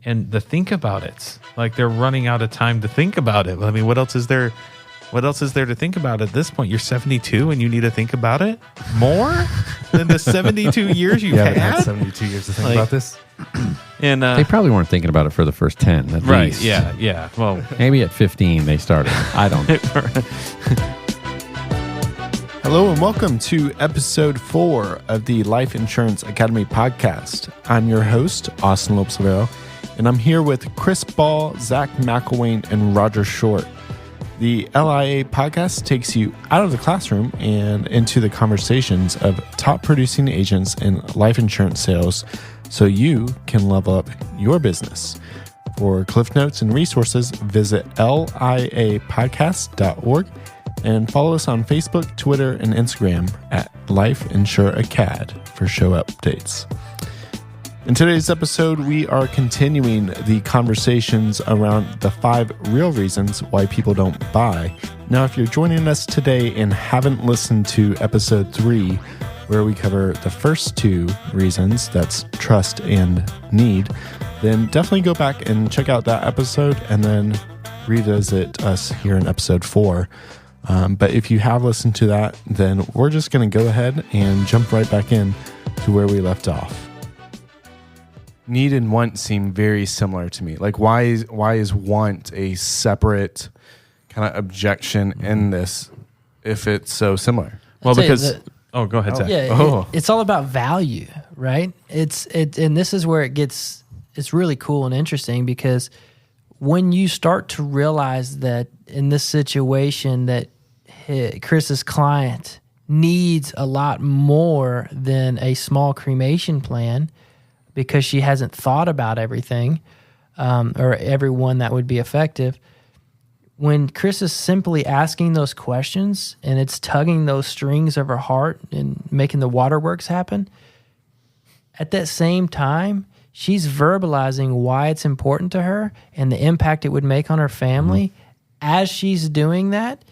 and the think about it. Like they're running out of time to think about it. I mean, what else is there? What else is there to think about at this point? You're 72 and you need to think about it more than the 72 years you've had? 72 years to think about this. And they probably weren't thinking about it for the first 10, at right, least. Yeah. Well, maybe at 15 they started. I don't know. Hello and welcome to episode 4 of the Life Insurance Academy podcast. I'm your host, Austin Lopes-Lavero, and I'm here with Chris Ball, Zach McElwain, and Roger Short. The LIA podcast takes you out of the classroom and into the conversations of top producing agents in life insurance sales so you can level up your business. For Cliff Notes and resources, visit liapodcast.org and follow us on Facebook, Twitter, and Instagram at Life Insure Acad for show updates. In today's episode, we are continuing the conversations around the 5 real reasons why people don't buy. Now, if you're joining us today and haven't listened to episode 3, where we cover the first 2 reasons, that's trust and need, then definitely go back and check out that episode and then revisit us here in episode 4. But if you have listened to that, then we're just going to go ahead and jump right back in to where we left off. Need and want seem very similar to me. Like, why is want a separate kind of objection in this if it's so similar? Well, because go ahead, Zach. Yeah, it's all about value, right? And this is where it's really cool and interesting, because when you start to realize that in this situation that Chris's client needs a lot more than a small cremation plan, because she hasn't thought about everything or everyone that would be effective. When Chris is simply asking those questions and it's tugging those strings of her heart and making the waterworks happen, at that same time, she's verbalizing why it's important to her and the impact it would make on her family. As she's doing that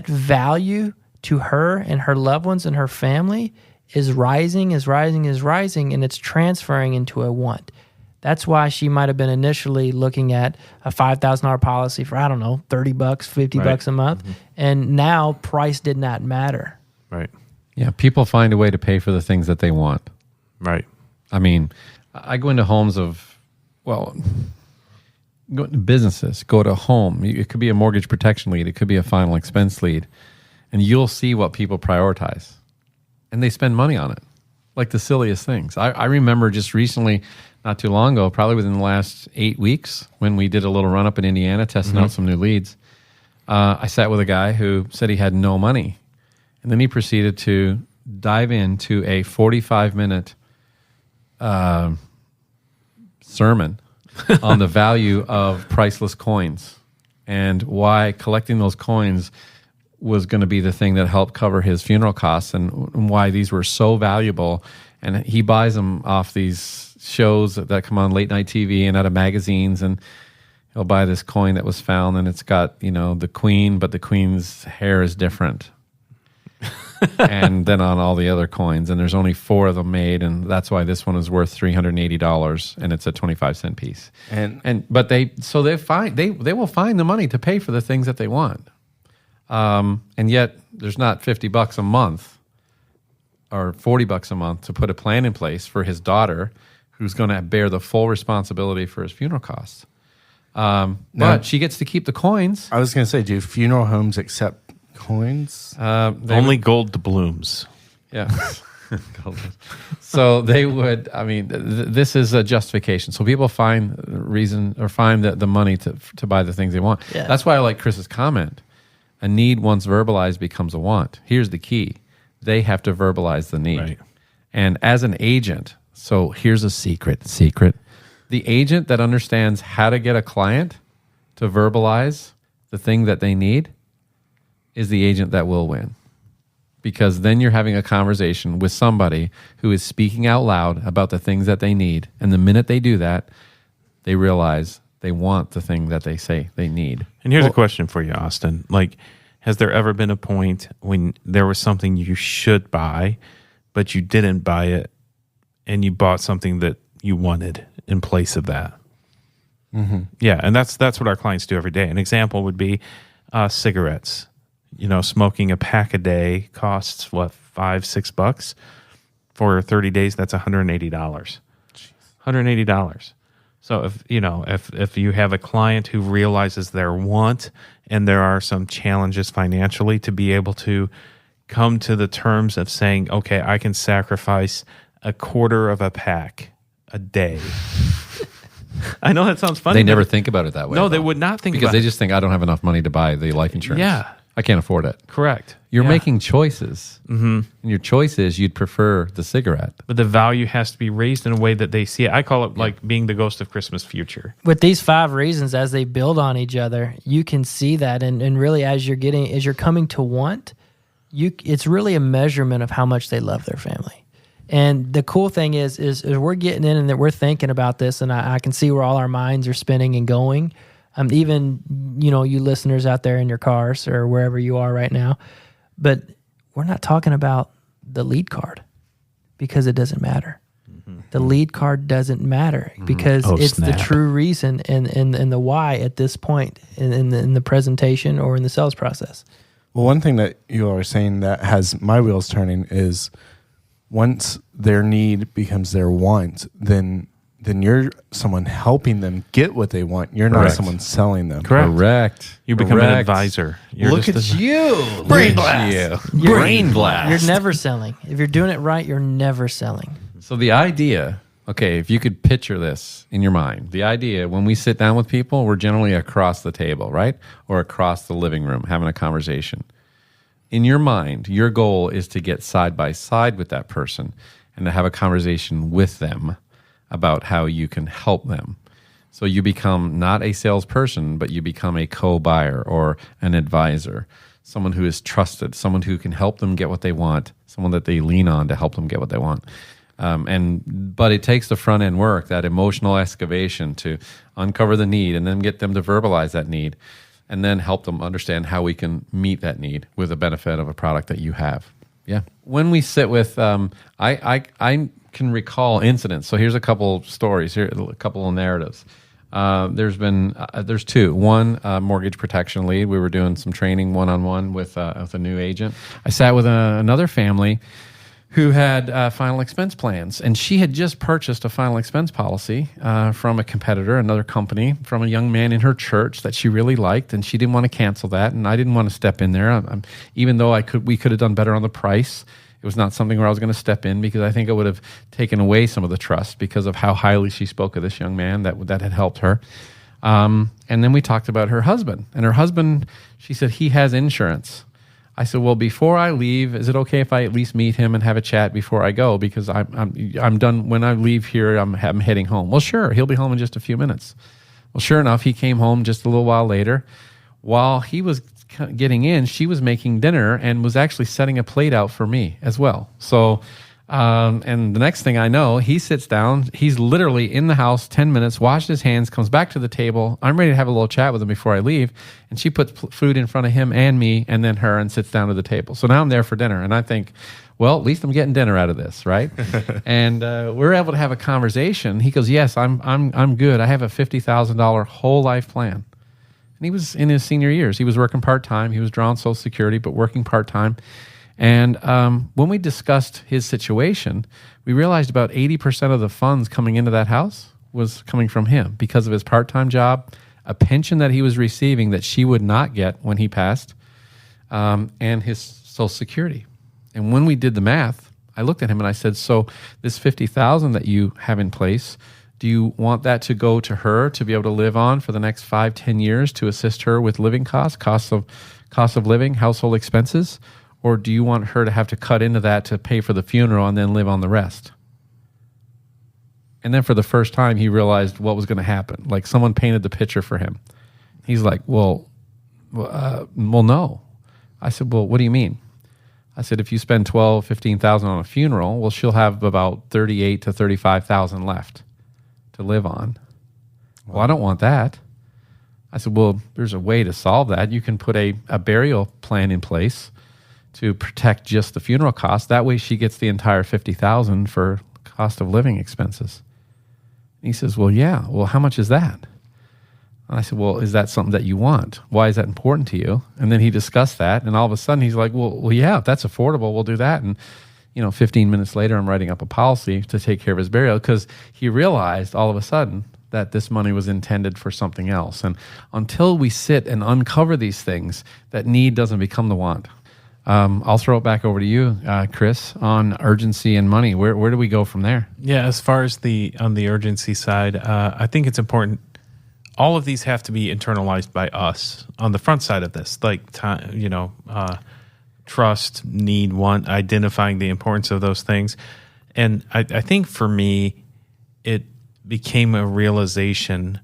value to her and her loved ones and her family is rising, and it's transferring into a want. That's why she might have been initially looking at a $5,000 policy for, I don't know, $30, $50 a month. And now price did not matter. Right. Yeah, people find a way to pay for the things that they want. Right. I mean, I go into homes of, go into businesses, go to a home. It could be a mortgage protection lead. It could be a final expense lead. And you'll see what people prioritize. And they spend money on it, like the silliest things. I remember just recently, not too long ago, probably within the last 8 weeks, when we did a little run-up in Indiana, testing out some new leads, I sat with a guy who said he had no money. And then he proceeded to dive into a 45-minute sermon on the value of priceless coins and why collecting those coins was going to be the thing that helped cover his funeral costs, and why these were so valuable. And he buys them off these shows that come on late night TV and out of magazines, and he'll buy this coin that was found, and it's got, the queen, but the queen's hair is different. And then on all the other coins, and there's only 4 of them made, and that's why this one is worth $380, and it's a 25-cent piece. But they will find the money to pay for the things that they want. And yet there's not $50 a month or $40 a month to put a plan in place for his daughter, who's going to bear the full responsibility for his funeral costs. But she gets to keep the coins. I was going to say, do funeral homes accept coins? Only gold doubloons. Yeah. So they would, this is a justification. So people find reason or find the money to buy the things they want. Yeah. That's why I like Chris's comment. A need once verbalized becomes a want. Here's the key. They have to verbalize the need. Right. And as an agent, so here's a secret. The agent that understands how to get a client to verbalize the thing that they need is the agent that will win. Because then you're having a conversation with somebody who is speaking out loud about the things that they need. And the minute they do that, they realize they want the thing that they say they need. And here's a question for you, Austin. Like, has there ever been a point when there was something you should buy, but you didn't buy it, and you bought something that you wanted in place of that? Yeah, and that's what our clients do every day. An example would be cigarettes. Smoking a pack a day costs what, $5-6 for 30 days. That's $180. $180. So if you have a client who realizes their want and there are some challenges financially, to be able to come to the terms of saying, okay, I can sacrifice a quarter of a pack a day. I know that sounds funny. They never think about it that way. No, they would not think because about they it. just think I don't have enough money to buy the life insurance. Yeah. I can't afford it. Correct. You're Yeah. making choices. Mm-hmm. And your choice is you'd prefer the cigarette. But the value has to be raised in a way that they see it. I call it like being the ghost of Christmas future. With these 5 reasons, as they build on each other, you can see that, and really as you're coming to want, it's really a measurement of how much they love their family. And the cool thing is we're getting in and that we're thinking about this, and I can see where all our minds are spinning and going. Even you listeners out there in your cars or wherever you are right now, but we're not talking about the lead card because it doesn't matter. Mm-hmm. The lead card doesn't matter because it's snap. the true reason and the why at this point in the presentation or in the sales process. Well, one thing that you are saying that has my wheels turning is once their need becomes their want, then you're someone helping them get what they want. You're not Correct. someone selling them. Correct. You become an Correct. advisor. You're Look just at you. Brain blast. Brain blast. You're never selling. If you're doing it right, you're never selling. So the idea, okay, if you could picture this in your mind, the idea when we sit down with people, we're generally across the table, right? Or across the living room having a conversation. In your mind, your goal is to get side by side with that person and to have a conversation with them about how you can help them. So you become not a salesperson, but you become a co-buyer or an advisor, someone who is trusted, someone who can help them get what they want, someone that they lean on to help them get what they want. But it takes the front end work, that emotional excavation to uncover the need and then get them to verbalize that need and then help them understand how we can meet that need with the benefit of a product that you have. Yeah. When we sit with, I can recall incidents. So here's a couple stories, here a couple of narratives. There's 2. One, mortgage protection lead. We were doing some training one-on-one with a new agent. I sat with another family who had final expense plans, and she had just purchased a final expense policy from a competitor, another company, from a young man in her church that she really liked, and she didn't want to cancel that, and I didn't want to step in there. Even though we could have done better on the price, it was not something where I was going to step in because I think it would have taken away some of the trust because of how highly she spoke of this young man that had helped her. And then we talked about her husband, and her husband, she said he has insurance. I said, well, before I leave, is it okay if I at least meet him and have a chat before I go? Because I'm done. When I leave here, I'm heading home. Well, sure. He'll be home in just a few minutes. Well, sure enough, he came home just a little while later. While he was getting in, she was making dinner and was actually setting a plate out for me as well. So, and the next thing I know, he sits down. He's literally in the house 10 minutes, washes his hands, comes back to the table. I'm ready to have a little chat with him before I leave. And she puts food in front of him and me and then her and sits down to the table. So now I'm there for dinner. And I think, well, at least I'm getting dinner out of this, right? And we're able to have a conversation. He goes, yes, I'm good. I have a $50,000 whole life plan. And he was in his senior years. He was working part-time. He was drawing Social Security, but working part-time. And when we discussed his situation, we realized about 80% of the funds coming into that house was coming from him because of his part-time job, a pension that he was receiving that she would not get when he passed, and his Social Security. And when we did the math, I looked at him and I said, so this $50,000 that you have in place, do you want that to go to her to be able to live on for the next 5-10 years to assist her with living costs of living, household expenses? Or do you want her to have to cut into that to pay for the funeral and then live on the rest? And then for the first time, he realized what was going to happen. Like someone painted the picture for him. He's like, well, no. I said, well, what do you mean? I said, if you spend $12,000, $15,000 on a funeral, well, she'll have about $38,000 to $35,000 left to live on. Well, I don't want that. I said, well, there's a way to solve that. You can put a burial plan in place to protect just the funeral costs. That way she gets the entire $50,000 for cost of living expenses. And he says, well, yeah. Well, how much is that? And I said, well, is that something that you want? Why is that important to you? And then he discussed that. And all of a sudden he's like, well, yeah, if that's affordable, we'll do that. And, 15 minutes later, I'm writing up a policy to take care of his burial because he realized all of a sudden that this money was intended for something else. And until we sit and uncover these things, that need doesn't become the want. I'll throw it back over to you, Chris, on urgency and money. Where do we go from there? Yeah, as far as on the urgency side, I think it's important. All of these have to be internalized by us on the front side of this, like time, trust, need, want, identifying the importance of those things. And I think for me, it became a realization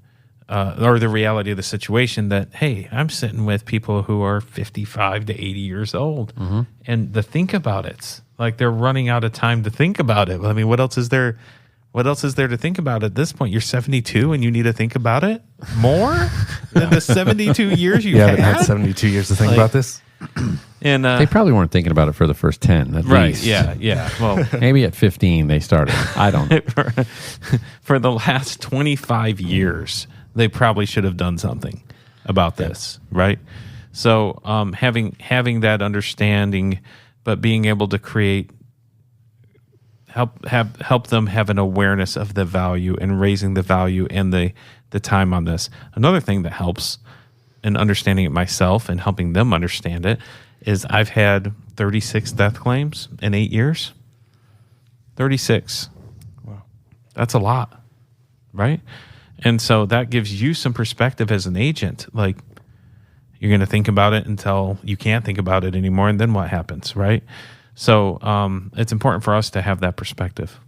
or the reality of the situation that, hey, I'm sitting with people who are 55 to 80 years old. Mm-hmm. And the think about it, like they're running out of time to think about it. I mean, what else is there to think about at this point? You're 72 and you need to think about it more than the 72 years you haven't had 72 years to think about this. And they probably weren't thinking about it for the first 10 at least. Yeah. Well, maybe at 15 they started. I don't know. For the last 25 years, they probably should have done something about this, right? So having that understanding, but being able to help them have an awareness of the value and raising the value and the time on this. Another thing that helps in understanding it myself and helping them understand it is I've had 36 death claims in 8 years. 36. Wow. That's a lot, right? And so that gives you some perspective as an agent. Like, you're going to think about it until you can't think about it anymore, and then what happens, right? So it's important for us to have that perspective.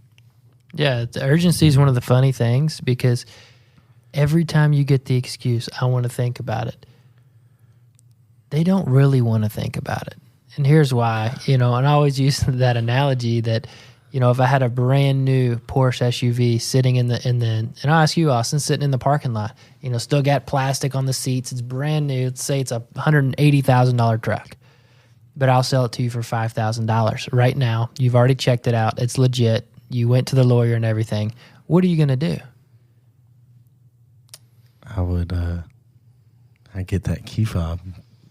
Yeah, the urgency is one of the funny things because every time you get the excuse, I want to think about it, they don't really want to think about it. And here's why, and I always use that analogy that, if I had a brand new Porsche SUV sitting and I'll ask you, Austin, sitting in the parking lot, still got plastic on the seats, it's brand new, let's say it's a $180,000 truck, but I'll sell it to you for $5,000 right now. You've already checked it out. It's legit. You went to the lawyer and everything. What are you going to do? I would, I'd get that key fob.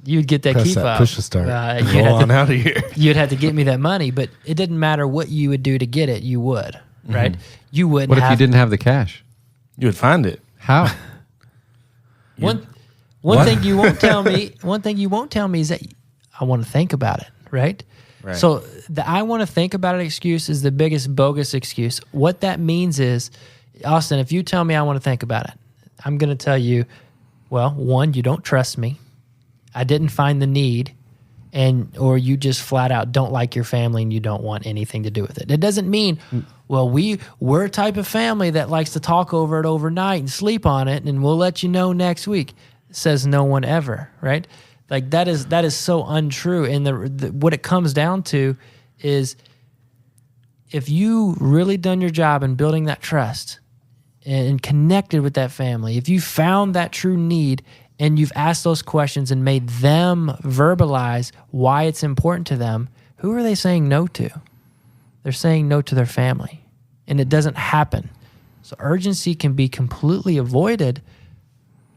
You'd get that key fob. Push to start. Roll on out of here. You'd have to get me that money, but it didn't matter what you would do to get it. You would, right? Mm-hmm. You wouldn't. What if you didn't have the cash? You would find it. How? One thing you won't tell me. One thing you won't tell me is that I want to think about it, right? Right. So the I want to think about it excuse is the biggest bogus excuse. What that means is, Austin, if you tell me I want to think about it, I'm going to tell you, well, one, you don't trust me. I didn't find the need, or you just flat out don't like your family and you don't want anything to do with it. It doesn't mean, well, we're a type of family that likes to talk over it overnight and sleep on it, and we'll let you know next week. Says no one ever, right? Like that is so untrue. And what it comes down to is if you really done your job in building that trust and connected with that family, if you found that true need and you've asked those questions and made them verbalize why it's important to them, who are they saying no to? They're saying no to their family. And it doesn't happen. So urgency can be completely avoided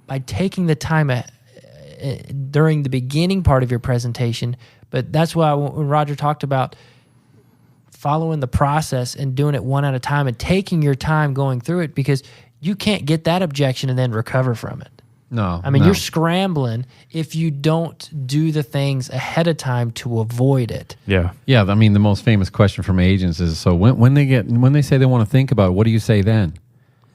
by taking the time during the beginning part of your presentation. But that's why when Roger talked about following the process and doing it one at a time and taking your time going through it, because you can't get that objection and then recover from it. No. I mean, you're scrambling if you don't do the things ahead of time to avoid it. Yeah. Yeah. I mean, the most famous question from agents is, so when they say they want to think about it, what do you say then?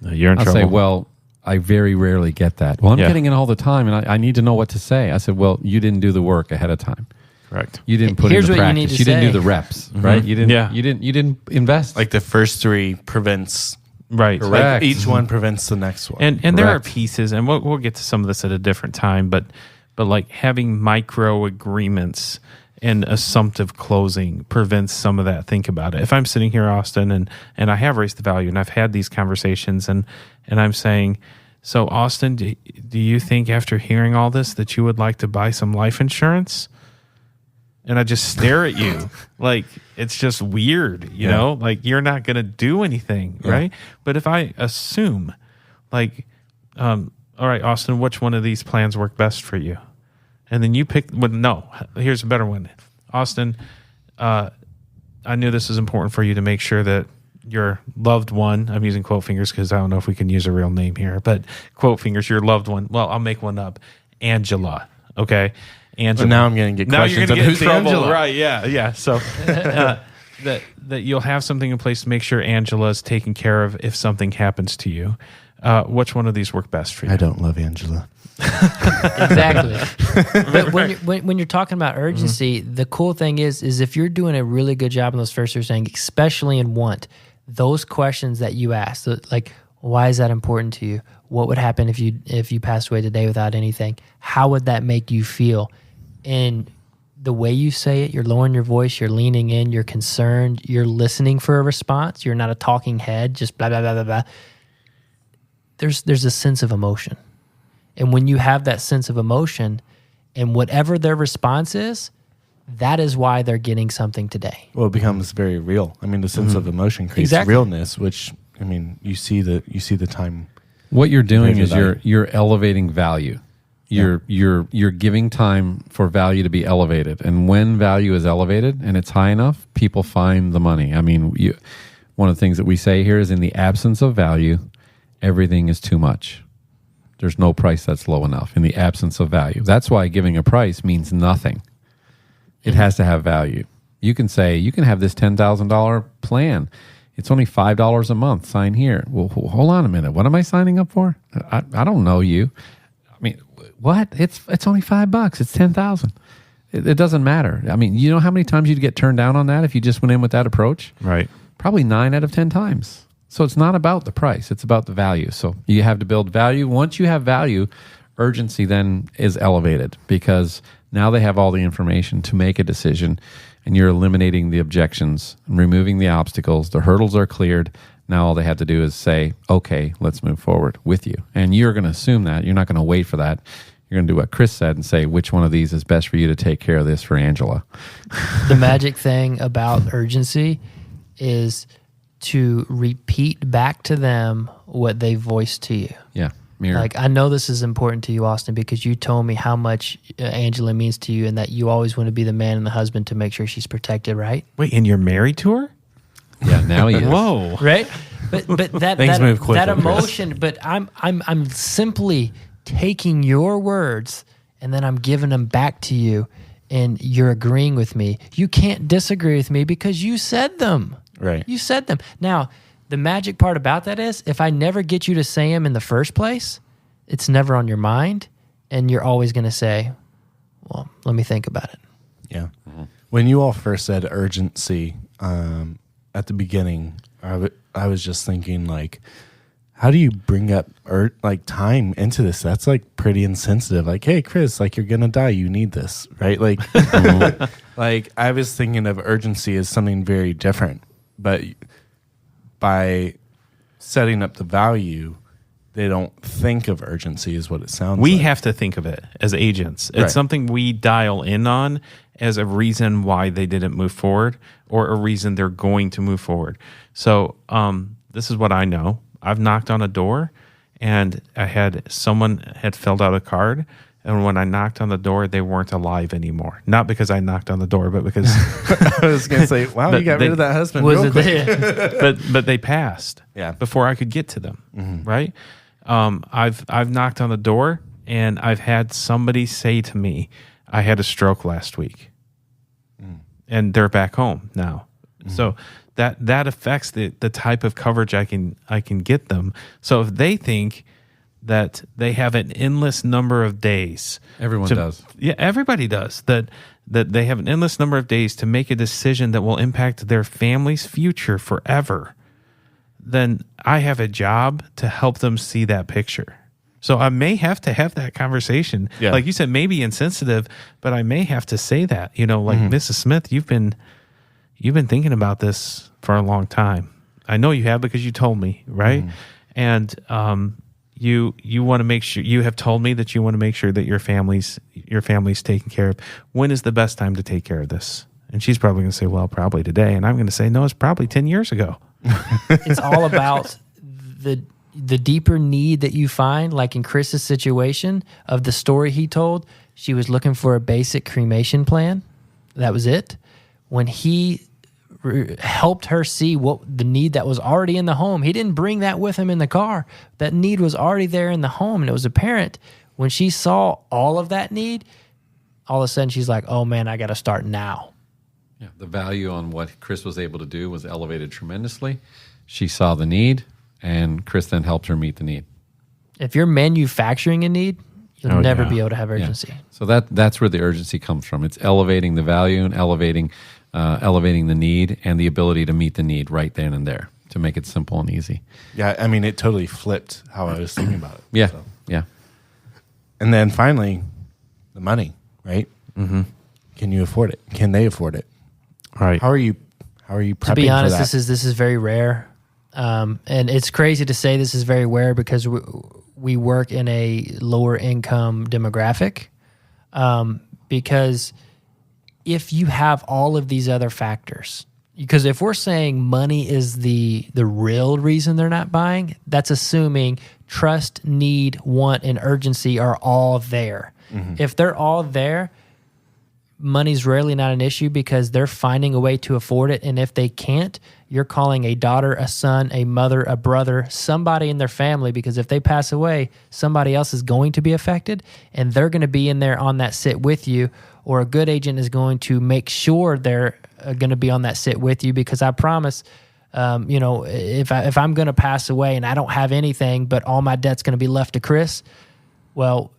You're in trouble. I'll say, well, I very rarely get that. Well, I'm getting it all the time, and I need to know what to say. I said, well, you didn't do the work ahead of time. Correct. You didn't put in the practice. You didn't do the reps, right? You didn't. Yeah. You didn't invest. Like the first three prevents. Right. Like each one prevents the next one. And there are pieces, and we'll get to some of this at a different time, but like having micro agreements and assumptive closing prevents some of that. Think about it. If I'm sitting here, Austin, and I have raised the value and I've had these conversations and I'm saying, so Austin, do you think after hearing all this that you would like to buy some life insurance? And I just stare at you like it's just weird, you know, like you're not going to do anything, right? But if I assume like, all right, Austin, which one of these plans work best for you? And then you pick, well, no, here's a better one. Austin, I knew this is important for you to make sure that your loved one, I'm using quote fingers because I don't know if we can use a real name here, but quote fingers, your loved one, well, I'll make one up. Angela, okay? Angela. But now I'm going to get questions now on you're who's get in trouble. Angela. Right, yeah. So that you'll have something in place to make sure Angela is taken care of if something happens to you. Which one of these work best for you? I don't love Angela. Exactly. But when you're talking about urgency, the cool thing is if you're doing a really good job in those first three things, especially in want, those questions that you ask, like, why is that important to you? What would happen if you passed away today without anything? How would that make you feel? And the way you say it, you're lowering your voice, you're leaning in, you're concerned, you're listening for a response. You're not a talking head, just blah, blah, blah, blah, blah. There's a sense of emotion. And when you have that sense of emotion and whatever their response is, that is why they're getting something today. Well, it becomes very real. I mean, the sense of emotion creates realness, which, I mean, you see the time. What you're doing is value. you're elevating value. You're giving time for value to be elevated. And when value is elevated and it's high enough, people find the money. I mean, one of the things that we say here is in the absence of value, everything is too much. There's no price that's low enough in the absence of value. That's why giving a price means nothing. It has to have value. You can say, you can have this $10,000 plan. It's only $5 a month. Sign here. Well, hold on a minute. What am I signing up for? I don't know you. I mean, what? It's only $5. It's $10,000. It doesn't matter. I mean, you know how many times you'd get turned down on that if you just went in with that approach? Right. Probably 9 out of 10 times. So it's not about the price. It's about the value. So you have to build value. Once you have value, urgency then is elevated because now they have all the information to make a decision, and you're eliminating the objections and removing the obstacles. The hurdles are cleared. Now all they have to do is say, okay, let's move forward with you. And you're going to assume that. You're not going to wait for that. You're going to do what Chris said and say, which one of these is best for you to take care of this for Angela? The magic thing about urgency is to repeat back to them what they voiced to you. Yeah. Mirror. Like, I know this is important to you, Austin, because you told me how much Angela means to you and that you always want to be the man and the husband to make sure she's protected, right? Wait, and you're married to her? Yeah, now he is. Whoa. Right? But that move quickly, that Chris. emotion, but I'm simply taking your words and then I'm giving them back to you and you're agreeing with me. You can't disagree with me because you said them. Right. You said them. Now, the magic part about that is if I never get you to say them in the first place, it's never on your mind, and you're always going to say, well, let me think about it. Yeah. Mm-hmm. When you all first said urgency at the beginning, I was just thinking, like, how do you bring up time into this? That's like pretty insensitive. Like, hey, Chris, like you're going to die. You need this, right? Like, like I was thinking of urgency as something very different, but by setting up the value, they don't think of urgency is what it sounds We like. have to think of it as agents. It's Right. something we dial in on as a reason why they didn't move forward or a reason they're going to move forward. So this is what I know. I've knocked on a door and someone had filled out a card. And when I knocked on the door, they weren't alive anymore. Not because I knocked on the door, but because I was going to say, wow, you got rid of that husband real quick. but they passed before I could get to them, right? I've knocked on the door, and I've had somebody say to me, I had a stroke last week, and they're back home now. So that affects the type of coverage I can get them. So if they think that they have an endless number of days. Everyone does. Yeah, everybody does. That they have an endless number of days to make a decision that will impact their family's future forever. Then I have a job to help them see that picture. So I may have to have that conversation. Yeah. Like you said, maybe insensitive, but I may have to say that. You know, like Mrs. Smith, you've been thinking about this for a long time. I know you have because you told me, right? And you want to make sure, you have told me that you want to make sure that your family's taken care of. When is the best time to take care of this? And she's probably going to say, well, probably today. And I'm going to say, no, it's probably 10 years ago. It's all about the deeper need that you find, like in Chris's situation of the story he told, she was looking for a basic cremation plan. That was it. When he helped her see what the need that was already in the home, he didn't bring that with him in the car. That need was already there in the home, and it was apparent. When she saw all of that need, all of a sudden she's like, oh man, I got to start now. Yeah, the value on what Chris was able to do was elevated tremendously. She saw the need, and Chris then helped her meet the need. If you're manufacturing a need, you'll never be able to have urgency. Yeah. So that's where the urgency comes from. It's elevating the value and elevating the need and the ability to meet the need right then and there to make it simple and easy. Yeah, I mean, it totally flipped how I was thinking about it. Yeah, So. yeah. And then finally, the money, right? Mm-hmm. Can you afford it? Can they afford it? Right. How are you prepping To be honest, for that? this is very rare, and it's crazy to say this is very rare because we work in a lower income demographic. Because if you have all of these other factors, because if we're saying money is the real reason they're not buying, that's assuming trust, need, want, and urgency are all there. Mm-hmm. If they're all there, money's rarely not an issue because they're finding a way to afford it. And if they can't, you're calling a daughter, a son, a mother, a brother, somebody in their family, because if they pass away, somebody else is going to be affected, and they're going to be in there on that sit with you, or a good agent is going to make sure they're going to be on that sit with you, because I promise, if I'm going to pass away and I don't have anything, but all my debt's going to be left to Chris, well,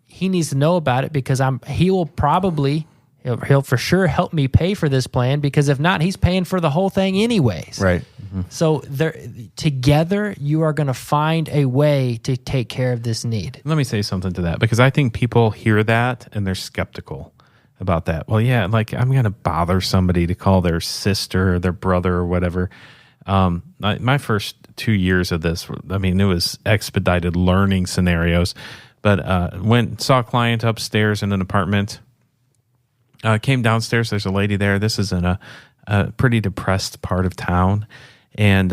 he needs to know about it because he'll for sure help me pay for this plan, because if not, he's paying for the whole thing anyways. Right. Mm-hmm. So together, you are going to find a way to take care of this need. Let me say something to that, because I think people hear that and they're skeptical about that. Well, yeah, like I'm going to bother somebody to call their sister or their brother or whatever. My first 2 years of this, I mean, it was expedited learning scenarios, but saw a client upstairs in an apartment. Came downstairs. There's a lady there. This is in a pretty depressed part of town. And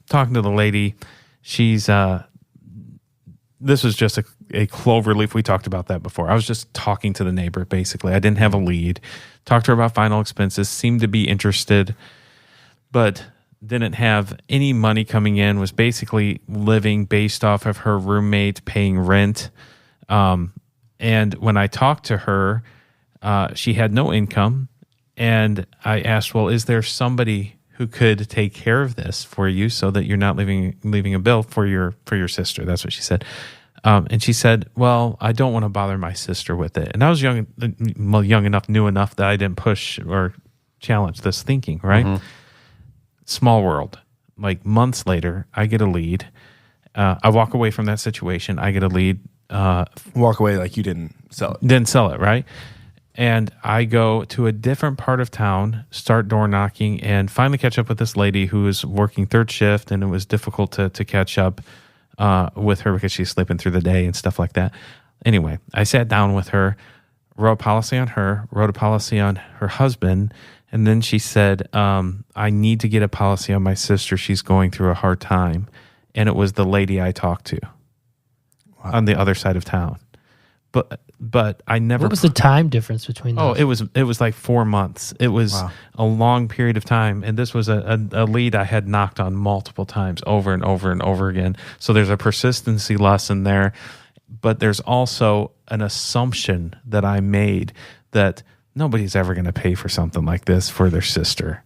talking to the lady, she's this was just a clover leaf. We talked about that before. I was just talking to the neighbor, basically. I didn't have a lead. Talked to her about final expenses. Seemed to be interested, but didn't have any money coming in. Was basically living based off of her roommate paying rent. And when I talked to her, she had no income, and I asked, well, is there somebody who could take care of this for you so that you're not leaving a bill for your sister? That's what she said. And she said, well, I don't want to bother my sister with it. And I was young enough, knew enough that I didn't push or challenge this thinking, right? Mm-hmm. Small world. Like months later, I get a lead. I walk away from that situation. I get a lead. Walk away like you didn't sell it. Didn't sell it, right? And I go to a different part of town, start door knocking, and finally catch up with this lady who was working third shift, and it was difficult to catch up with her because she's sleeping through the day and stuff like that. Anyway, I sat down with her, wrote a policy on her, wrote a policy on her husband, and then she said, I need to get a policy on my sister. She's going through a hard time. And it was the lady I talked to on the other side of town. But I never. What was the time difference between those? Oh, it was like 4 months. It was a long period of time, and this was a lead I had knocked on multiple times, over and over and over again. So there's a persistency lesson there, but there's also an assumption that I made that nobody's ever going to pay for something like this for their sister.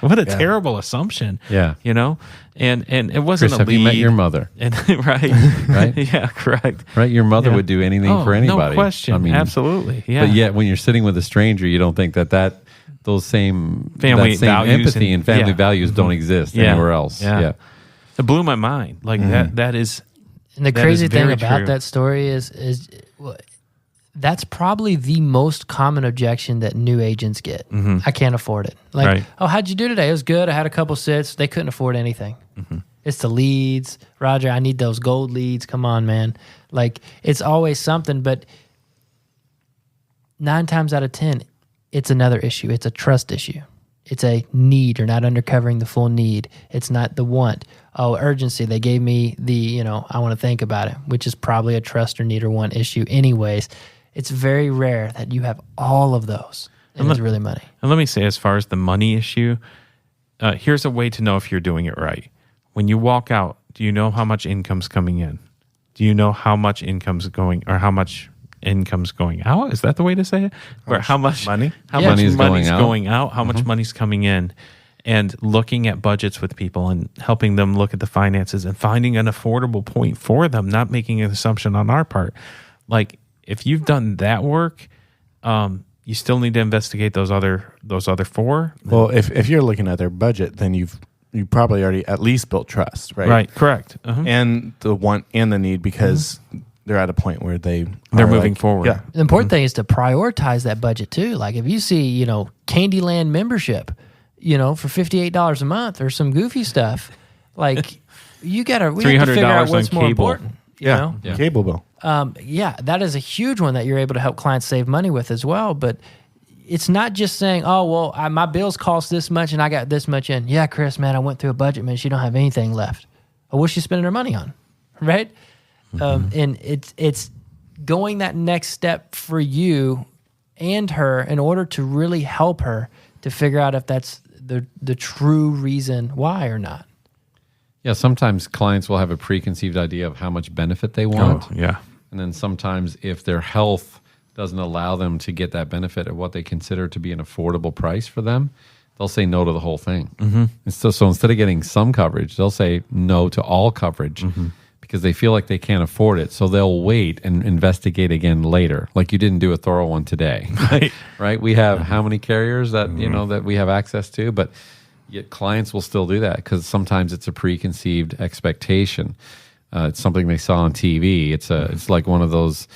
What a terrible assumption. Yeah. You know? And it wasn't Chris, a have lead. you met your mother? And, right. Right? Yeah, correct. Right? Your mother would do anything for anybody. No question. I mean, absolutely. Yeah. But yet when you're sitting with a stranger, you don't think that those same family values empathy and family values don't exist anywhere else. Yeah. It blew my mind. Like that is. And the that crazy is thing very about true. that story is that's probably the most common objection that new agents get. Mm-hmm. I can't afford it. Like, Right. oh, how'd you do today? It was good. I had a couple sits. They couldn't afford anything. Mm-hmm. It's the leads. Roger, I need those gold leads. Come on, man. Like, it's always something, but 9 times out of 10, it's another issue. It's a trust issue. It's a need. You're not undercovering the full need. It's not the want. Oh, urgency. They gave me the, I want to think about it, which is probably a trust or need or want issue anyways. It's very rare that you have all of those. And it's really money. And let me say, as far as the money issue, here's a way to know if you're doing it right. When you walk out, do you know how much income's coming in? Do you know how much income's going, or how much income's going out? Is that the way to say it? Or how much money? How Yeah. much Money's money's going out. going out? How much money's coming in? And looking at budgets with people and helping them look at the finances and finding an affordable point for them, not making an assumption on our part. Like, if you've done that work, you still need to investigate those other four. Well, if you're looking at their budget, then you probably already at least built trust, right? Right, correct. Uh-huh. And the want and the need, because they're at a point where they're moving forward. Yeah. The important thing is to prioritize that budget too. Like if you see, Candyland membership, for $58 a month or some goofy stuff, like we have to figure out $300 what's on more cable. important. You know? Yeah. Cable bill. That is a huge one that you're able to help clients save money with as well. But it's not just saying, oh, well, my bills cost this much and I got this much in. Yeah, Chris, man, I went through a budget, man. She don't have anything left. Oh, what's she spending her money on? Right? And it's going that next step for you and her in order to really help her to figure out if that's the true reason why or not. Yeah, sometimes clients will have a preconceived idea of how much benefit they want. Oh, yeah. And then sometimes if their health doesn't allow them to get that benefit at what they consider to be an affordable price for them, they'll say no to the whole thing. Mm-hmm. And so instead of getting some coverage, they'll say no to all coverage because they feel like they can't afford it. So they'll wait and investigate again later. Like you didn't do a thorough one today. Right? We have how many carriers that, that we have access to, but yet clients will still do that because sometimes it's a preconceived expectation. It's something they saw on TV. It's like one of those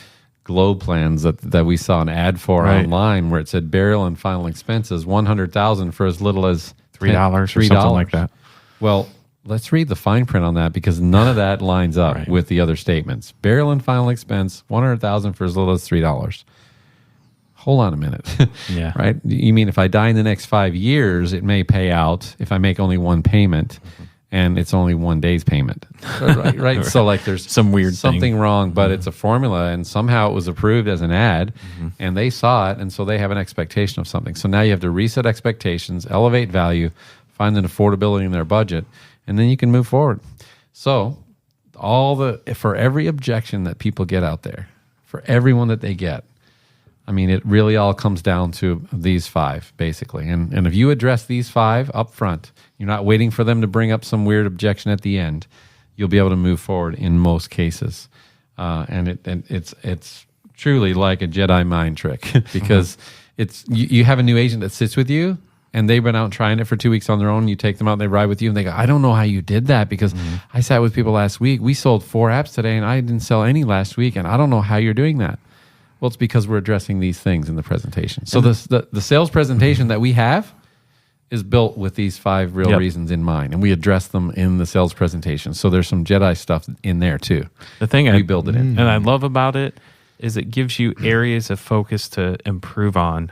Globe plans that we saw an ad for online where it said burial and final expenses $100,000 for as little as $3 or something like that. Well, let's read the fine print on that because none of that lines up with the other statements. Burial and final expense $100,000 for as little as $3. Hold on a minute. Yeah. Right? You mean if I die in the next 5 years, it may pay out if I make only one payment and it's only 1 day's payment. Right? So like there's something wrong, but it's a formula and somehow it was approved as an ad and they saw it and so they have an expectation of something. So now you have to reset expectations, elevate value, find an affordability in their budget, and then you can move forward. So for every objection that people get out there, for everyone that they get, I mean, it really all comes down to these 5, basically. And if you address these 5 up front, you're not waiting for them to bring up some weird objection at the end, you'll be able to move forward in most cases. And it's truly like a Jedi mind trick because it's you have a new agent that sits with you, and they've been out trying it for 2 weeks on their own. You take them out, and they ride with you, and they go, I don't know how you did that because I sat with people last week. We sold 4 apps today, and I didn't sell any last week, and I don't know how you're doing that. Well, it's because we're addressing these things in the presentation. So the sales presentation that we have is built with these 5 real reasons in mind, and we address them in the sales presentation. So there's some Jedi stuff in there too. The thing we build it in, and I love about it is it gives you areas of focus to improve on.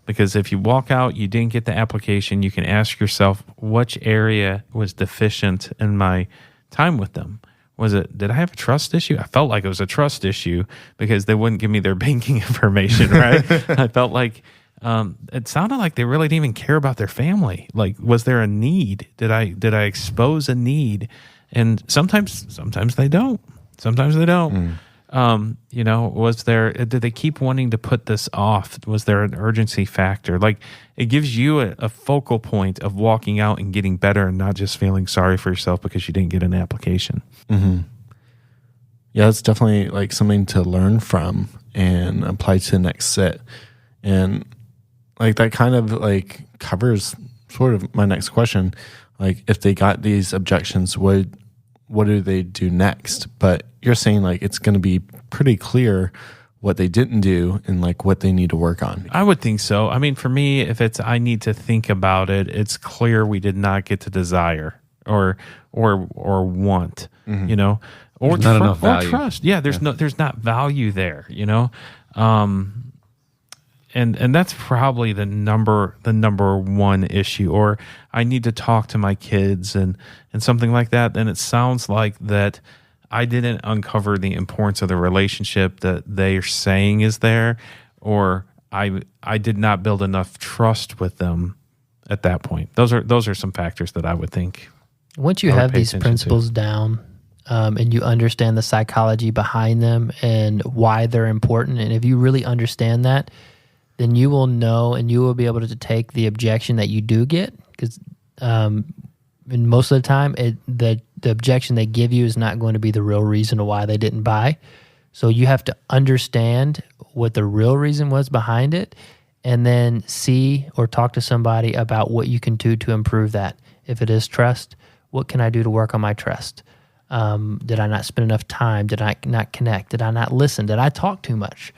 Because if you walk out, you didn't get the application, you can ask yourself which area was deficient in my time with them. Did I have a trust issue? I felt like it was a trust issue because they wouldn't give me their banking information, right? I felt like it sounded like they really didn't even care about their family. Like, was there a need? Did I expose a need? And sometimes they don't. Sometimes they don't. Did they keep wanting to put this off? Was there an urgency factor? Like, it gives you a focal point of walking out and getting better and not just feeling sorry for yourself because you didn't get an application. Mm-hmm. Yeah, it's definitely like something to learn from and apply to the next sit. And like that kind of like covers sort of my next question. Like, if they got these objections, what do they do next? But you're saying like it's going to be pretty clear what they didn't do and like what they need to work on. I would think so. I mean, for me, if it's I need to think about it, it's clear we did not get to desire or want, or there's not enough value. Or trust. Yeah, there's not value there, and that's probably the number one issue. Or I need to talk to my kids and something like that. Then it sounds like that I didn't uncover the importance of the relationship that they're saying is there, or I did not build enough trust with them at that point. Those are some factors that I would think. Once you have these principles down, and you understand the psychology behind them and why they're important, and if you really understand that, then you will know and you will be able to take the objection that you do get, because and most of the time, the objection they give you is not going to be the real reason why they didn't buy. So you have to understand what the real reason was behind it, and then see or talk to somebody about what you can do to improve that. If it is trust, what can I do to work on my trust? Did I not spend enough time? Did I not connect? Did I not listen? Did I talk too much?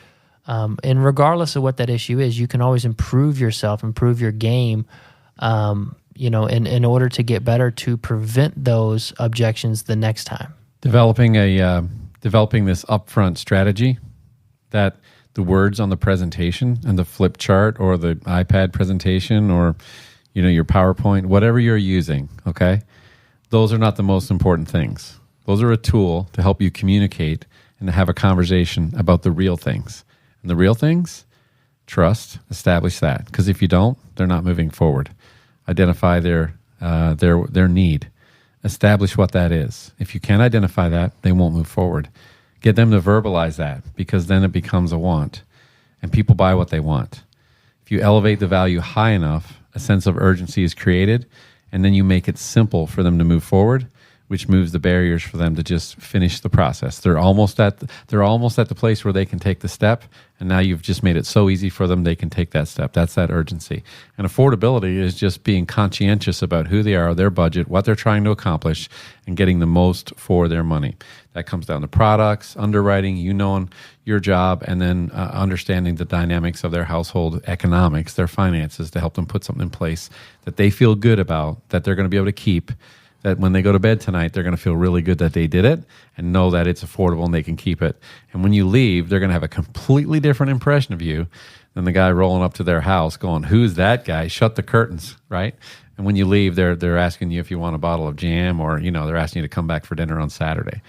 And regardless of what that issue is, you can always improve yourself, improve your game, in order to get better, to prevent those objections the next time. Developing this upfront strategy that the words on the presentation and the flip chart or the iPad presentation or, your PowerPoint, whatever you're using, okay? Those are not the most important things. Those are a tool to help you communicate and to have a conversation about the real things. And the real things, trust, establish that. Because if you don't, they're not moving forward. Identify their need. Establish what that is. If you can't identify that, they won't move forward. Get them to verbalize that, because then it becomes a want. And people buy what they want. If you elevate the value high enough, a sense of urgency is created, and then you make it simple for them to move forward, which moves the barriers for them to just finish the process. They're almost at the place where they can take the step, and now you've just made it so easy for them they can take that step. That's that urgency. And affordability is just being conscientious about who they are, their budget, what they're trying to accomplish, and getting the most for their money. That comes down to products, underwriting, knowing your job, and then understanding the dynamics of their household economics, their finances, to help them put something in place that they feel good about, that they're going to be able to keep, that when they go to bed tonight, they're going to feel really good that they did it and know that it's affordable and they can keep it. And when you leave, they're going to have a completely different impression of you than the guy rolling up to their house going, "Who's that guy? Shut the curtains," right? And when you leave, they're asking you if you want a bottle of jam, or they're asking you to come back for dinner on Saturday.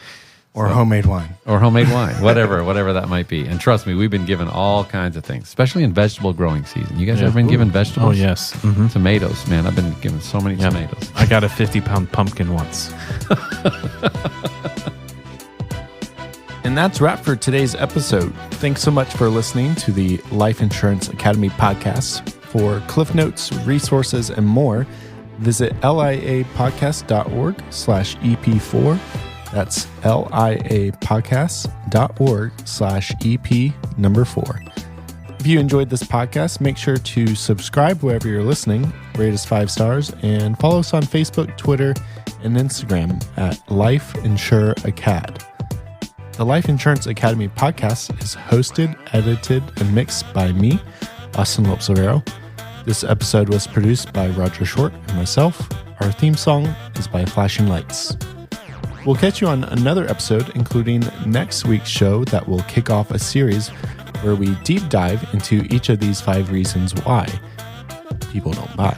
Or homemade wine. Or homemade wine, whatever that might be. And trust me, we've been given all kinds of things, especially in vegetable growing season. You guys ever been given vegetables? Oh, yes. Mm-hmm. Tomatoes, man. I've been given so many tomatoes. I got a 50-pound pumpkin once. And that's a wrap for today's episode. Thanks so much for listening to the Life Insurance Academy podcast. For Cliff Notes, resources, and more, visit liapodcast.org/EP4. That's liapodcast.org/EP4. If you enjoyed this podcast, make sure to subscribe wherever you're listening, rate us 5 stars, and follow us on Facebook, Twitter, and Instagram at Life Insure Acad. The Life Insurance Academy podcast is hosted, edited, and mixed by me, Austin Lopes-Olvero. This episode was produced by Roger Short and myself. Our theme song is by Flashing Lights. We'll catch you on another episode, including next week's show that will kick off a series where we deep dive into each of these 5 reasons why people don't buy.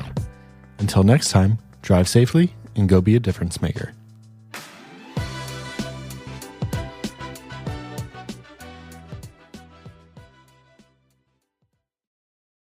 Until next time, drive safely and go be a difference maker.